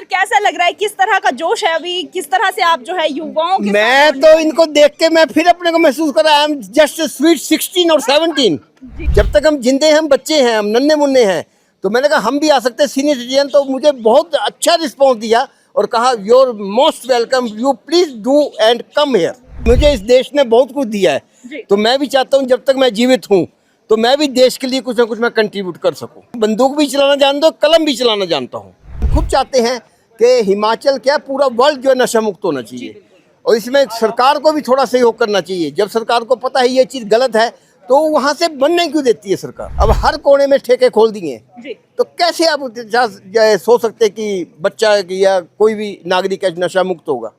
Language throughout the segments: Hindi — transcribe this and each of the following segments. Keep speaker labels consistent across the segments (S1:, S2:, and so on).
S1: सर कैसा लग रहा है, किस तरह का जोश है अभी, किस तरह से आप जो है युवाओं के
S2: मैं
S1: साथ
S2: तो इनको देख के मैं फिर अपने को महसूस कर रहा, आई एम जस्ट स्वीट 16 और 17। जब तक हम जिंदे हैं, हम बच्चे हैं, हम नन्हे मुन्ने हैं, तो मैंने कहा हम भी आ सकते हैं सीनियर सिटीजन। तो मुझे बहुत अच्छा रिस्पॉन्स दिया और कहा your most welcome, you please do and come here. मुझे इस देश ने बहुत कुछ दिया है, तो मैं भी चाहता हूँ जब तक मैं जीवित हूँ तो मैं भी देश के लिए कुछ ना कुछ मैं कंट्रीब्यूट कर सकूँ। बंदूक भी चलाना जानता हूँ, कलम भी चलाना जानता हूँ। खुद चाहते हैं कि हिमाचल क्या पूरा वर्ल्ड जो है नशा मुक्त होना चाहिए, और इसमें सरकार को भी थोड़ा सहयोग करना चाहिए। जब सरकार को पता है ये चीज़ गलत है तो वहाँ से बनने क्यों देती है सरकार। अब हर कोने में ठेके खोल दिए, तो कैसे आप सोच सकते कि बच्चा या कोई भी नागरिक नशा मुक्त होगा।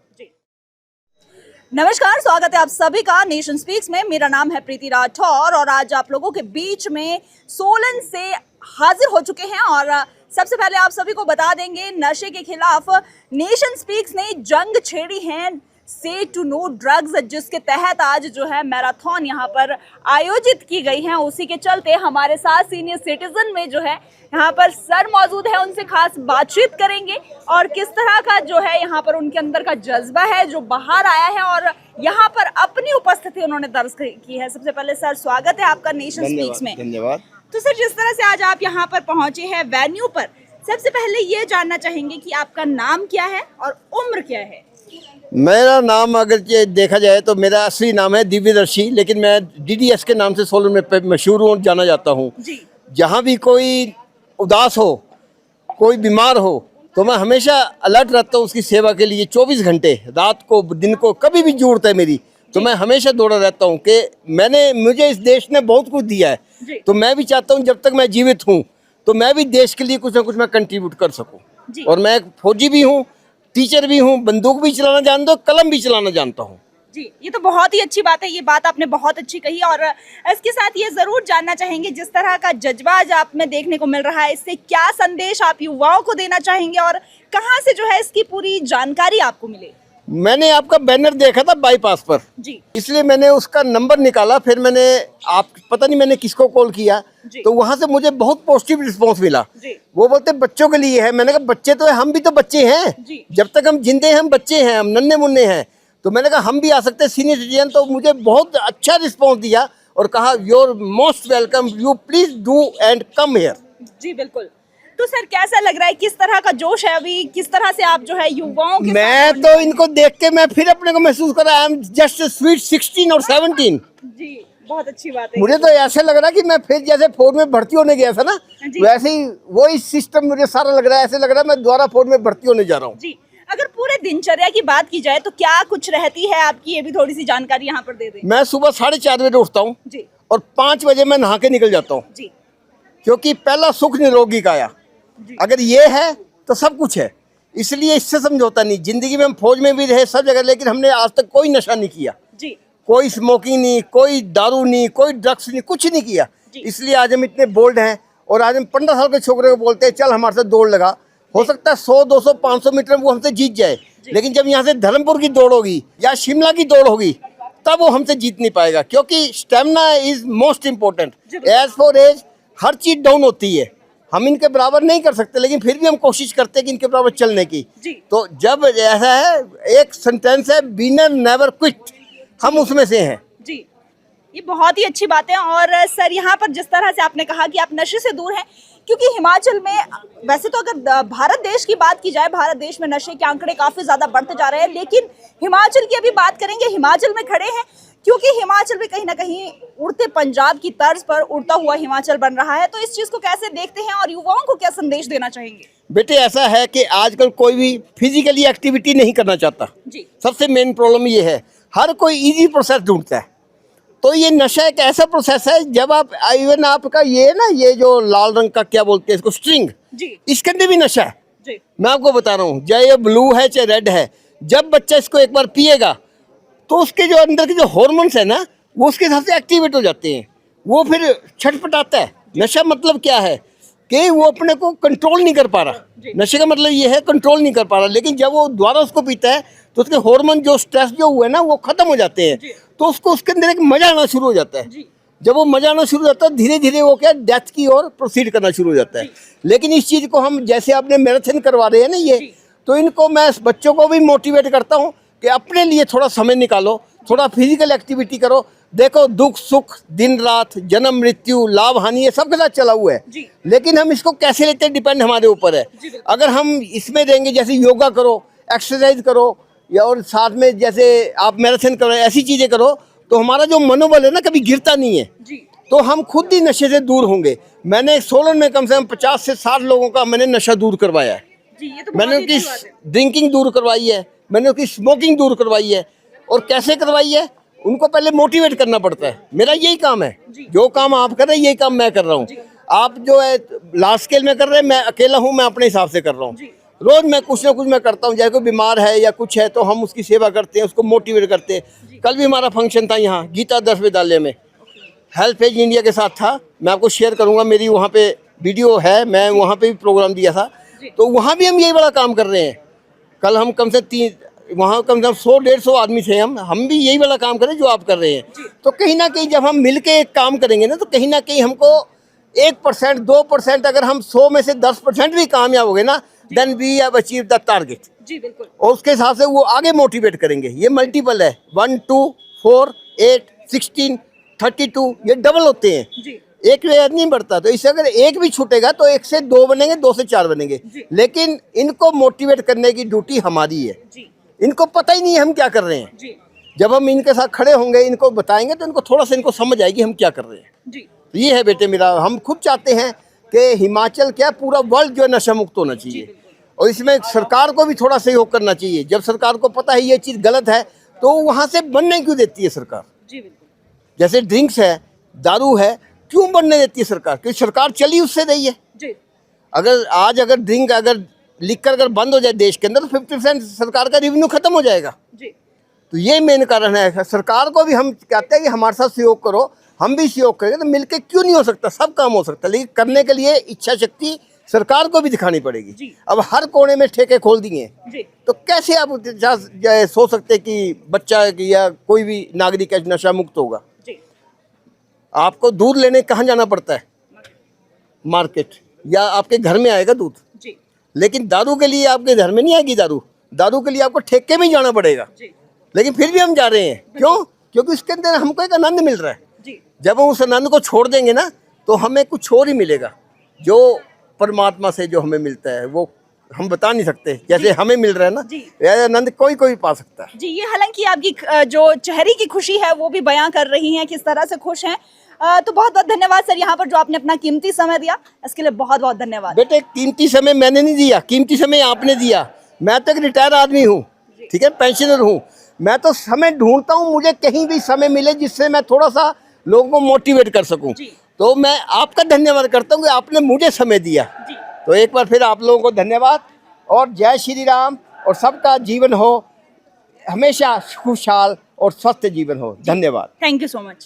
S1: नमस्कार, स्वागत है आप सभी का नेशन स्पीक्स में। मेरा नाम है प्रीति राठौर और आज आप लोगों के बीच में सोलन से हाजिर हो चुके हैं। और सबसे पहले आप सभी को बता देंगे, नशे के खिलाफ नेशन स्पीक्स ने जंग छेड़ी है से टू नो ड्रग्स, जिसके तहत आज जो है मैराथन यहाँ पर आयोजित की गई है। उसी के चलते हमारे साथ सीनियर सिटीजन में जो है यहाँ पर सर मौजूद है, उनसे खास बातचीत करेंगे और किस तरह का जो है यहाँ पर उनके अंदर का जज्बा है जो बाहर आया है और यहाँ पर अपनी उपस्थिति उन्होंने दर्ज की है। सबसे पहले सर स्वागत है आपका नेशन स्पीक्स में।
S2: धन्यवाद।
S1: तो सर जिस तरह से आज आप यहाँ पर पहुंचे हैं वेन्यू पर, सबसे पहले ये जानना चाहेंगे कि आपका नाम क्या है और उम्र क्या है।
S2: मेरा नाम अगर देखा जाए तो मेरा असली नाम है दिव्यदर्शी, लेकिन मैं DDS के नाम से सोलन में मशहूर हूँ, जाना जाता हूँ। जहाँ भी कोई उदास हो, कोई बीमार हो, तो मैं हमेशा अलर्ट रहता हूँ उसकी सेवा के लिए। 24 घंटे, रात को दिन को, कभी भी जरूरत है मेरी तो मैं हमेशा दौड़ा रहता हूँ कि मुझे इस देश ने बहुत कुछ दिया है, तो मैं भी चाहता हूँ जब तक मैं जीवित हूँ तो मैं भी देश के लिए कुछ ना कुछ मैं कंट्रीब्यूट कर सकूँ। और मैं एक फौजी भी हूँ, टीचर भी हूँ, बंदूक भी चलाना जानता हूँ, कलम भी चलाना जानता हूँ।
S1: जी, ये तो बहुत ही अच्छी बात है, ये बात आपने बहुत अच्छी कही। और इसके साथ ये जरूर जानना चाहेंगे, जिस तरह का जज्बा आज आप में देखने को मिल रहा है, इससे क्या संदेश आप युवाओं को देना चाहेंगे और कहाँ से जो है इसकी पूरी जानकारी आपको मिले।
S2: मैंने आपका बैनर देखा था बाईपास पर
S1: जी,
S2: इसलिए मैंने उसका नंबर निकाला, फिर मैंने पता नहीं मैंने किसको कॉल किया, तो वहां से मुझे बहुत पॉजिटिव रिस्पांस मिला। वो बोलते बच्चों के लिए है। मैंने कहा बच्चे तो है, हम भी तो बच्चे हैं, जब तक हम जिंदे हैं, हम बच्चे हैं, हम नन्हे मुन्ने हैं, तो मैंने कहा हम भी आ सकते हैं सीनियर सिटीजन। तो मुझे बहुत अच्छा रिस्पॉन्स दिया और कहा your most welcome, you please do and come here.
S1: जी बिल्कुल। तो सर कैसा लग रहा है, किस तरह का जोश है अभी, किस तरह से आप जो है युवाओं के
S2: मैं तो इनको देख के मैं फिर अपने को महसूस कर रहा, आई एम जस्ट स्वीट 16 और 17।
S1: जी, बहुत अच्छी बात है।
S2: मुझे तो ऐसे लग रहा है कि मैं फिर जैसे फौज में भर्ती होने गया था ना, वैसे ही वही सिस्टम मुझे सारा लग रहा है। ऐसे लग रहा है मैं दोबारा फौज में भर्ती होने जा रहा हूँ।
S1: जी, अगर पूरे दिनचर्या की बात की जाए तो क्या कुछ रहती है आपकी, ये भी थोड़ी सी जानकारी यहाँ पर दे दें।
S2: मैं सुबह 4:30 बजे उठता हूँ और 5 बजे मैं नहा के निकल जाता हूँ, क्योंकि पहला सुख निरोगी काया, अगर ये है तो सब कुछ है। इसलिए इससे समझौता नहीं। जिंदगी में हम फौज में भी रहे, सब जगह, लेकिन हमने आज तक कोई नशा नहीं किया, कोई स्मोकिंग नहीं, कोई दारू नहीं, कोई ड्रग्स नहीं, कुछ नहीं किया। इसलिए आज हम इतने बोल्ड हैं और आज हम 15 साल के छोकरे को बोलते हैं चल हमारे साथ दौड़ लगा। हो सकता है 100, 200, 500 मीटर वो हमसे जीत जाए, लेकिन जब यहाँ से धर्मपुर की दौड़ होगी या शिमला की दौड़ होगी तब वो हमसे जीत नहीं पाएगा, क्योंकि stamina is most important. As far as हर चीज डाउन होती है, हम इनके बराबर नहीं कर सकते, लेकिन फिर भी हम कोशिश करते हैं कि इनके बराबर चलने की। तो जब ऐसा है, एक सेंटेंस है विनर नेवर क्विट, हम उसमें से हैं। जी,
S1: ये बहुत ही अच्छी बात है। और सर यहाँ पर जिस तरह से आपने कहा कि आप नशे से दूर हैं, क्योंकि हिमाचल में, वैसे तो अगर भारत देश की बात की जाए, भारत देश में नशे के आंकड़े काफी ज्यादा बढ़ते जा रहे हैं, लेकिन हिमाचल की अभी बात करेंगे। हिमाचल में खड़े हैं क्योंकि हिमाचल में कहीं ना कहीं उड़ते पंजाब की तर्ज पर उड़ता हुआ हिमाचल बन रहा है। तो इस चीज को कैसे देखते हैं और युवाओं को क्या संदेश देना चाहेंगे।
S2: बेटे ऐसा है कि आजकल कोई भी फिजिकली एक्टिविटी नहीं करना चाहता। सबसे मेन प्रॉब्लम ये है, हर कोई इजी प्रोसेस ढूंढता है। तो ये नशा एक ऐसा प्रोसेस है, जब आप इवन आपका ये ना, ये जो लाल रंग का क्या बोलते हैं इसको, स्ट्रिंग, इसके अंदर भी नशा है। मैं आपको बता रहा हूँ, चाहे ये ब्लू है चाहे रेड है, जब बच्चा इसको एक बार पिएगा तो उसके जो अंदर के जो हार्मोन्स है ना, वो उसके हिसाब से एक्टिवेट हो जाते हैं, वो फिर छटपटाता है। नशा मतलब क्या है कि वो अपने को कंट्रोल नहीं कर पा रहा। नशे का मतलब ये है कंट्रोल नहीं कर पा रहा, लेकिन जब वो दोबारा उसको पीता है तो उसके हार्मोन जो स्ट्रेस जो हुआ है ना, वो खत्म हो जाते हैं, तो उसको उसके अंदर एक मजा आना शुरू हो जाता है। जब वो मजा आना शुरू हो जाता है, धीरे धीरे वो क्या डेथ की ओर प्रोसीड करना शुरू हो जाता है। लेकिन इस चीज़ को हम, जैसे आपने मैराथन करवा रहे हैं ना, ये तो इनको मैं बच्चों को भी मोटिवेट करता हूँ कि अपने लिए थोड़ा समय निकालो, थोड़ा फिजिकल एक्टिविटी करो। देखो दुख सुख, दिन रात, जन्म मृत्यु, लाभ हानि, ये सबके साथ चला हुआ है, लेकिन हम इसको कैसे लेते हैं डिपेंड हमारे ऊपर है। अगर हम इसमें रहेंगे, जैसे योगा करो, एक्सरसाइज करो, या और साथ में जैसे आप मैराथन करो, ऐसी चीज़ें करो, तो हमारा जो मनोबल है ना कभी गिरता नहीं है, तो हम खुद ही नशे से दूर होंगे। मैंने सोलन में कम से कम 50 से 60 लोगों का मैंने नशा दूर करवाया है।
S1: ये तो
S2: मैंने उनकी ड्रिंकिंग दूर करवाई है, मैंने उनकी स्मोकिंग दूर करवाई है। और कैसे करवाई है? उनको पहले मोटिवेट करना पड़ता है। मेरा यही काम है, जो काम आप कर रहे हैं यही काम मैं कर रहा हूँ। आप जो है लार्ज स्केल में कर रहे हैं, मैं अकेला हूँ, मैं अपने हिसाब से कर रहा हूँ। रोज मैं कुछ ना कुछ मैं करता हूँ, चाहे कोई बीमार है या कुछ है तो हम उसकी सेवा करते हैं, उसको मोटिवेट करते हैं। कल भी हमारा फंक्शन था यहाँ गीता दर्श विद्यालय में, हेल्प एज इंडिया के साथ था। मैं आपको शेयर करूँगा, मेरी वहाँ पे वीडियो है, मैं वहाँ पे भी प्रोग्राम दिया था, तो वहाँ भी हम यही बड़ा काम कर रहे हैं। कल हम कम से वहाँ कम से कम 100-150 आदमी थे, हम भी यही वाला काम करें जो आप कर रहे हैं। तो कहीं ना कहीं जब हम मिल के एक काम करेंगे ना, तो कहीं ना कहीं हमको 1%, 2%, अगर हम 100 में से 10% भी कामयाब हो गए ना, then we have achieve the target.
S1: जी बिल्कुल।
S2: और उसके हिसाब से वो आगे मोटिवेट करेंगे। ये मल्टीपल है, 1, 2, 4, 8, 16, 32, ये डबल होते हैं जी। एक रेयर नहीं बढ़ता। तो इससे अगर एक भी छूटेगा तो 1 से 2 बनेंगे, 2 से 4 बनेंगे। लेकिन इनको मोटिवेट करने की ड्यूटी हमारी है जी। इनको पता ही नहीं है हम क्या कर रहे हैं जी। जब हम इनके साथ खड़े होंगे, इनको बताएंगे, तो इनको थोड़ा सा इनको समझ आएगी हम क्या कर रहे हैं जी। तो ये है बेटे मेरा, हम खुद चाहते हैं कि हिमाचल क्या पूरा वर्ल्ड जो है नशा मुक्त होना चाहिए। और इसमें सरकार को भी थोड़ा सहयोग करना चाहिए। जब सरकार को पता है ये चीज़ गलत है, तो वहाँ से बनने क्यों देती है सरकार जी? बिल्कुल। जैसे ड्रिंक्स है, दारू है, क्यों बनने देती है सरकार? क्योंकि सरकार चली उससे रही है जी। अगर ड्रिंक लिखकर अगर बंद हो जाए देश के अंदर, तो 50% सरकार का रेवेन्यू खत्म हो जाएगा जी। तो ये मेन कारण है। सरकार को भी हम कहते हैं कि हमारे साथ सहयोग करो, हम भी सहयोग करेंगे, तो मिलके क्यों नहीं हो सकता? सब काम हो सकता है, लेकिन करने के लिए इच्छा शक्ति सरकार को भी दिखानी पड़ेगी। अब हर कोने में ठेके खोल दिए, तो कैसे आप सोच सकते कि बच्चा या कोई भी नागरिक नशा मुक्त होगा? आपको दूध लेने कहाँ जाना पड़ता है? मार्केट, या आपके घर में आएगा दूध जी। लेकिन दारू के लिए आपके घर में नहीं आएगी दारू के लिए आपको ठेके में जाना पड़ेगा जी। लेकिन फिर भी हम जा रहे हैं, क्यों? क्योंकि उसके अंदर हमको एक आनंद मिल रहा है जी। जब हम उस आनंद को छोड़ देंगे ना, तो हमें कुछ और ही मिलेगा, जो परमात्मा से जो हमें मिलता है वो हम बता नहीं सकते। जैसे हमें मिल रहा है ना, यह आनंद कोई पा सकता है जी।
S1: ये हालांकि आपकी जो चेहरे की खुशी है वो भी बयां कर रही हैं किस तरह से खुश हैं। तो बहुत बहुत धन्यवाद सर, यहाँ पर जो आपने अपना कीमती समय दिया, इसके लिए बहुत बहुत धन्यवाद।
S2: बेटे कीमती समय मैंने नहीं दिया, कीमती समय आपने दिया। मैं तो एक रिटायर आदमी हूँ, ठीक है, पेंशनर हूँ। मैं तो समय ढूंढता हूँ, मुझे कहीं भी समय मिले जिससे मैं थोड़ा सा लोगों को मोटिवेट कर सकूँ। तो मैं आपका धन्यवाद करता हूँ कि आपने मुझे समय दिया। तो एक बार फिर आप लोगों को धन्यवाद, और जय श्री राम, और सबका जीवन हो हमेशा खुशहाल और स्वस्थ जीवन हो। धन्यवाद।
S1: Thank you so much.